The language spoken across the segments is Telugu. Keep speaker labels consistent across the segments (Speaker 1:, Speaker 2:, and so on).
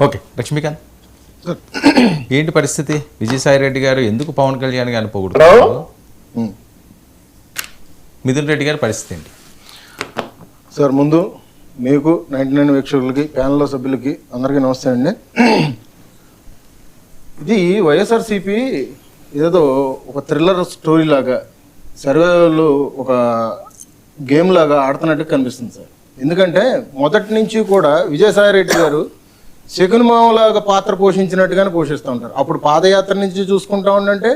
Speaker 1: ఓకే లక్ష్మీకాంత్ ఏంటి పరిస్థితి? విజయసాయి రెడ్డి గారు ఎందుకు పవన్ కళ్యాణ్ గారిని పొగుడుతున్నారు? మిథున్ రెడ్డి గారి పరిస్థితి ఏంటి
Speaker 2: సార్? ముందు మీకు 99 వీక్షకులకి, ప్యానెల్లో సభ్యులకి అందరికీ నమస్తే అండి. ఇది వైఎస్ఆర్సీపీ ఏదో ఒక థ్రిల్లర్ స్టోరీ లాగా, సర్వేలు ఒక గేమ్ లాగా ఆడుతున్నట్టు కనిపిస్తుంది సార్. ఎందుకంటే మొదటి నుంచి కూడా విజయసాయి రెడ్డి గారు శకునిమామలాగా పాత్ర పోషించినట్టుగానే పోషిస్తూ ఉంటారు. అప్పుడు పాదయాత్ర నుంచి చూసుకుంటా ఉండంటే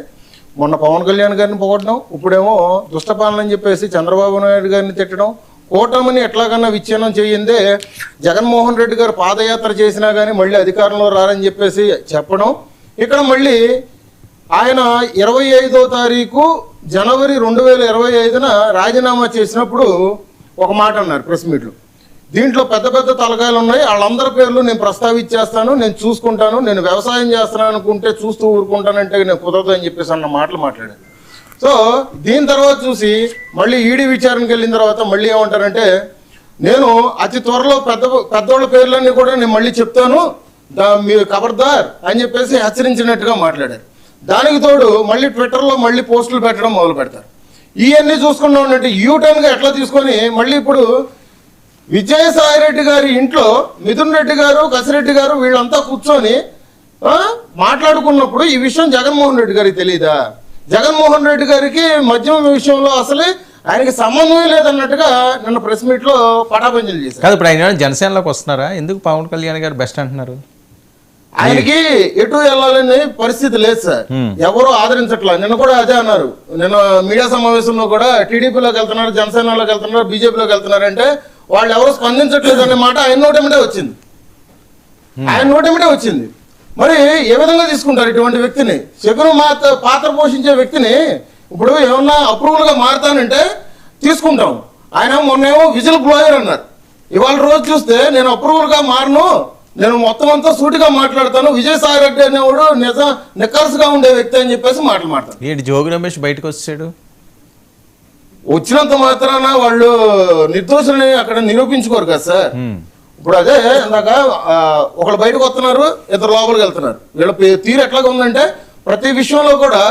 Speaker 2: మొన్న పవన్ కళ్యాణ్ గారిని పొగడడం, ఇప్పుడేమో దుష్టపాలన అని చెప్పేసి చంద్రబాబు నాయుడు గారిని తిట్టడం, కూటమిని ఎట్లాగన్నా విచ్ఛిన్నం చేయిందే జగన్మోహన్ రెడ్డి గారు పాదయాత్ర చేసినా కానీ మళ్ళీ అధికారంలో రారని చెప్పేసి చెప్పడం. ఇక్కడ మళ్ళీ ఆయన 25వ తారీఖు జనవరి 2025న రాజీనామా చేసినప్పుడు ఒక మాట అన్నారు ప్రెస్ మీట్లో. దీంట్లో పెద్ద పెద్ద తలకాయలు ఉన్నాయి, వాళ్ళందరి పేర్లు నేను ప్రస్తావించేస్తాను, నేను చూసుకుంటాను, నేను వ్యవసాయం చేస్తాను అనుకుంటే చూస్తూ ఊరుకుంటానంటే నేను కుదరదు అని చెప్పేసి అన్న మాటలు మాట్లాడారు. సో దీని తర్వాత చూసి మళ్ళీ ఈడీ విచారణకి వెళ్ళిన తర్వాత మళ్ళీ ఏమంటారంటే, నేను అతి త్వరలో పెద్దోళ్ళ పేర్లన్నీ కూడా నేను మళ్ళీ చెప్తాను, మీరు ఖబర్దార్ అని చెప్పేసి హెచ్చరించినట్టుగా మాట్లాడారు. దానికి తోడు మళ్ళీ ట్విట్టర్లో మళ్ళీ పోస్టులు పెట్టడం మొదలు పెడతారు. ఇవన్నీ చూసుకున్నా ఉన్నట్టు యూటర్న్గా ఎట్లా తీసుకొని మళ్ళీ ఇప్పుడు విజయసాయి రెడ్డి గారి ఇంట్లో మిథున్ రెడ్డి గారు, కసిరెడ్డి గారు వీళ్ళంతా కూర్చొని మాట్లాడుకున్నప్పుడు ఈ విషయం జగన్మోహన్ రెడ్డి గారికి తెలియదా? జగన్మోహన్ రెడ్డి గారికి మద్యం విషయంలో అసలే ఆయనకి సంబంధమే లేదన్నట్టుగా నిన్న ప్రెస్ మీట్ లో పటాపంచలు చేశారు.
Speaker 1: కాదు, ఇప్పుడు ఆయన జనసేనలోకి వస్తున్నారా? ఎందుకు పవన్ కళ్యాణ్ గారు బెస్ట్ అంటున్నారు?
Speaker 2: ఆయనకి ఎటు వెళ్ళాలనే పరిస్థితి లేదు సార్, ఎవరు ఆదరించట్లా. నిన్న కూడా అదే అన్నారు. నిన్న మీడియా సమావేశంలో కూడా టీడీపీలోకి వెళ్తున్నారు, జనసేనలోకి వెళ్తున్నారు, బీజేపీలోకి వెళ్తున్నారు అంటే వాళ్ళు ఎవరు స్పందించట్లేదు అనే మాట ఆయన నోటమిటే వచ్చింది. మరి ఏ విధంగా తీసుకుంటారు ఇటువంటి వ్యక్తిని? శకును పాత్ర పోషించే వ్యక్తిని ఇప్పుడు ఏమన్నా అప్రూవల్ గా మారుతానంటే తీసుకుంటాం. ఆయన మొన్నేమో విజిల్ బ్లోయర్ అన్నారు. ఇవాళ రోజు చూస్తే నేను అప్రూవల్ గా మారను, నేను మొత్తం అంతా సూటిగా మాట్లాడతాను, విజయసాయి రెడ్డి అనేవాడు నిక్కర్స్గా ఉండే వ్యక్తి అని చెప్పేసి మాట్లాడతాను.
Speaker 1: ఏంటి జోగి రమేష్ బయటకు వచ్చాడు?
Speaker 2: వచ్చినంత మాత్రాన వాళ్ళు నిర్దోషులని అక్కడ నిరూపించుకోరు కదా సార్. ఇప్పుడు అదే ఇందాక ఒకళ్ళు బయటకు వస్తున్నారు, ఇద్దరు లోపలికి వెళ్తున్నారు. వీళ్ళ తీరు ఎట్లాగా ఉందంటే ప్రతి విషయంలో కూడా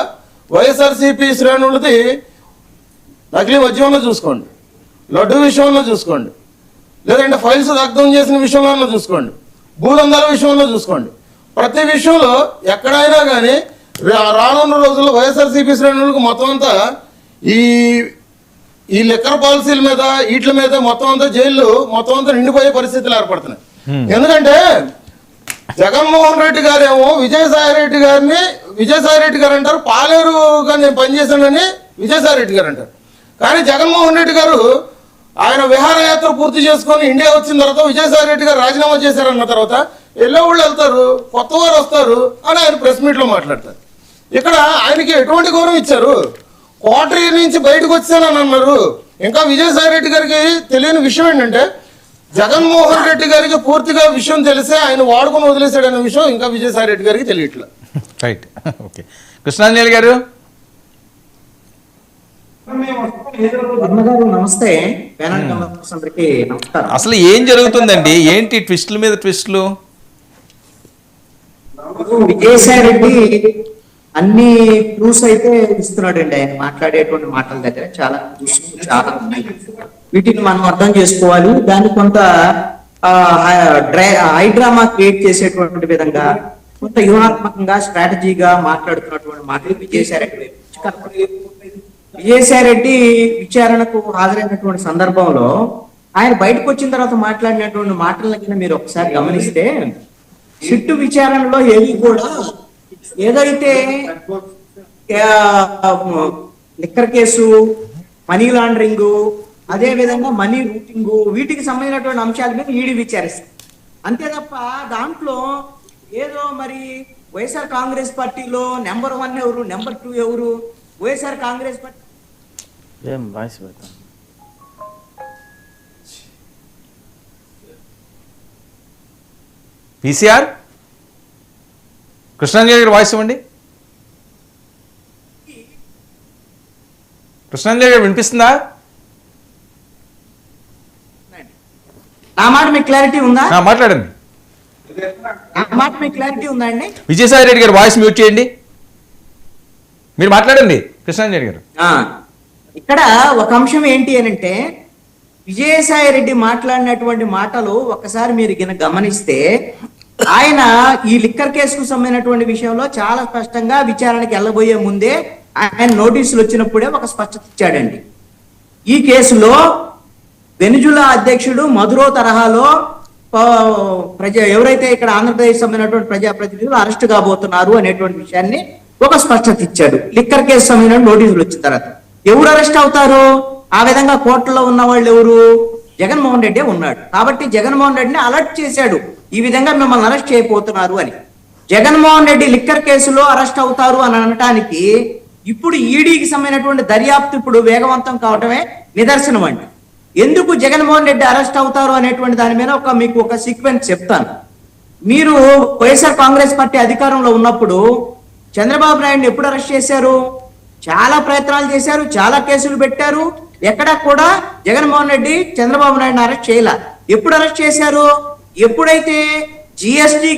Speaker 2: వైఎస్ఆర్సీపీ శ్రేణులది నకిలీ మద్యంలో చూసుకోండి, లడ్డు విషయంలో చూసుకోండి, లేదంటే ఫైల్స్ దగ్ధం చేసిన విషయంలో చూసుకోండి, భూదందాల విషయంలో చూసుకోండి. ప్రతి విషయంలో ఎక్కడైనా కానీ రానున్న రోజుల్లో వైఎస్ఆర్సీపీ శ్రేణులకు మొత్తం అంతా ఈ లిక్కర్ పాలసీల మీద వీటి మీద మొత్తం అంతా జైళ్ళు మొత్తం అంతా నిండిపోయే పరిస్థితులు ఏర్పడుతున్నాయి. ఎందుకంటే జగన్మోహన్ రెడ్డి గారేమో విజయసాయి రెడ్డి గారు అంటారు, పాలేరుగా నేను పనిచేశానని విజయసాయి రెడ్డి గారు అంటారు. కానీ జగన్మోహన్ రెడ్డి గారు ఆయన విహారయాత్ర పూర్తి చేసుకొని ఇండియా వచ్చిన తర్వాత విజయసాయి రెడ్డి గారు రాజీనామా చేశారన్న తర్వాత ఎల్లవాళ్ళు వెళ్తారు, కొత్త వారు వస్తారు అని ఆయన ప్రెస్ మీట్ లో మాట్లాడతారు. ఇక్కడ ఆయనకి ఎటువంటి గౌరవం ఇచ్చారు? కోటరీ నుంచి బయటకు వచ్చానని అన్నారు. ఇంకా విజయసాయి రెడ్డి గారికి తెలియని విషయం ఏంటంటే జగన్మోహన్ రెడ్డి గారికి పూర్తిగా విషయం తెలిసే ఆయన వాడుకొని వదిలేశాడన్న విషయం ఇంకా విజయసాయి రెడ్డి గారికి తెలియట్లేదు.
Speaker 1: Right, okay. కృష్ణాంజలి గారు
Speaker 3: నమస్తే.
Speaker 1: అసలు ఏం జరుగుతుందండి? ఏంటి ట్విస్టుల మీద ట్విస్టులు?
Speaker 3: విజయసాయి రెడ్డి అన్ని క్లూస్ అయితే ఇస్తున్నాడండి. ఆయన మాట్లాడేటువంటి మాటల దగ్గర చాలా ఉన్నాయి. వీటిని మనం అర్థం చేసుకోవాలి. దాన్ని కొంత హై డ్రామా క్రియేట్ చేసేటువంటి విధంగా కొంత వ్యూహాత్మకంగా స్ట్రాటజీగా మాట్లాడుతున్నటువంటి మాటలు విజయసాయి రెడ్డి. విజయసాయి రెడ్డి విచారణకు హాజరైనటువంటి సందర్భంలో ఆయన బయటకు వచ్చిన తర్వాత మాట్లాడినటువంటి మాటలకి మీరు ఒకసారి గమనిస్తే, సిట్టు విచారణలో ఏవి కూడా ఏదైతే లిక్కర్ కేసు, మనీ లాండరింగ్, అదే విధంగా మనీ రూటింగ్, వీటికి సంబంధించినటువంటి అంశాల మీద ఈడీ విచారిస్తారు. అంతే తప్ప దాంట్లో ఏదో మరి వైఎస్ఆర్ కాంగ్రెస్ పార్టీలో నెంబర్ 1 ఎవరు, నెంబర్ 2 ఎవరు, వైఎస్ఆర్ కాంగ్రెస్ పార్టీ
Speaker 1: పీసీఆర్ కృష్ణాంజలి గారు వాయిస్ ఇవ్వండి. కృష్ణాంజలి గారు వినిపిస్తుందా?
Speaker 3: నా మాట మీకు క్లారిటీ ఉందా?
Speaker 1: మాట్లాడండి.
Speaker 3: ఆ మాట మీకు క్లారిటీ ఉందా అండి?
Speaker 1: విజయసాయి రెడ్డి గారు వాయిస్ మ్యూట్ చేయండి, మీరు మాట్లాడండి కృష్ణాంజలి గారు.
Speaker 3: ఇక్కడ ఒక అంశం ఏంటి అని అంటే, విజయసాయి రెడ్డి మాట్లాడినటువంటి మాటలు ఒక్కసారి మీరు గమనిస్తే, ఆయన ఈ లిక్కర్ కేసుకు సంబంధించినటువంటి విషయంలో చాలా స్పష్టంగా విచారణకి వెళ్ళబోయే ముందే ఆయన నోటీసులు వచ్చినప్పుడే ఒక స్పష్టత ఇచ్చాడండి. ఈ కేసులో వెనుజులా అధ్యక్షుడు మధురో తరహాలో ఎవరైతే ఇక్కడ ఆంధ్రప్రదేశ్ సంబంధించినటువంటి ప్రజాప్రతినిధులు అరెస్ట్ కాబోతున్నారు అనేటువంటి విషయాన్ని ఒక స్పష్టత ఇచ్చాడు. లిక్కర్ కేసు సంబంధించిన నోటీసులు వచ్చిన తర్వాత ఎవరు అరెస్ట్ అవుతారు? ఆ విధంగా కోర్టులో ఉన్న వాళ్ళు ఎవరు? జగన్మోహన్ రెడ్డి ఉన్నాడు. కాబట్టి జగన్మోహన్ రెడ్డిని అలర్ట్ చేశాడు, ఈ విధంగా మిమ్మల్ని అరెస్ట్ చేయబోతున్నారు అని. జగన్మోహన్ రెడ్డి లిక్కర్ కేసులో అరెస్ట్ అవుతారు అని అనటానికి ఇప్పుడు ఈడీకి సంబంధించినటువంటి దర్యాప్తు ఇప్పుడు వేగవంతం కావటమే నిదర్శనం అండి. ఎందుకు జగన్మోహన్ రెడ్డి అరెస్ట్ అవుతారు అనేటువంటి దాని మీద మీకు ఒక సీక్వెన్స్ చెప్తాను. మీరు వైఎస్ఆర్ కాంగ్రెస్ పార్టీ అధికారంలో ఉన్నప్పుడు చంద్రబాబు నాయుడిని ఎప్పుడు అరెస్ట్ చేశారు? చాలా ప్రయత్నాలు చేశారు, చాలా కేసులు పెట్టారు, ఎక్కడా కూడా జగన్మోహన్ రెడ్డి చంద్రబాబు నాయుడిని అరెస్ట్ చేయలే. ఎప్పుడు అరెస్ట్ చేశారు? ఎప్పుడైతే జిఎస్టీ